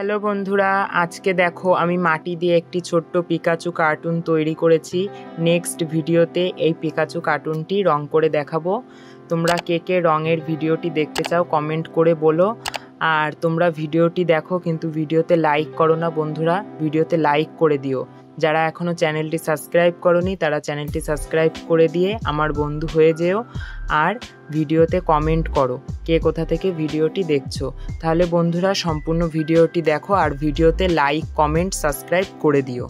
Hello বন্ধুরা, আজকে দেখো আমি মাটি দিয়ে একটি ছোট্ট পিকাচু কার্টুন তৈরি করেছি। নেক্সট ভিডিওতে এই পিকাচু কার্টুনটি রং করে দেখাবো। তোমরা কে কে রঙের ভিডিওটি দেখতে চাও কমেন্ট করে বলো। আর তোমরা ভিডিওটি দেখো কিন্তু ভিডিওতে লাইক করো না বন্ধুরা, ভিডিওতে লাইক করে দিও। যারা এখনও চ্যানেলটি সাবস্ক্রাইব করোনি তারা চ্যানেলটি সাবস্ক্রাইব করে দিয়ে আমার বন্ধু হয়ে যেও। আর ভিডিওতে কমেন্ট করো কে কোথা থেকে ভিডিওটি দেখছো। তাহলে বন্ধুরা সম্পূর্ণ ভিডিওটি দেখো আর ভিডিওতে লাইক কমেন্ট সাবস্ক্রাইব করে দিও।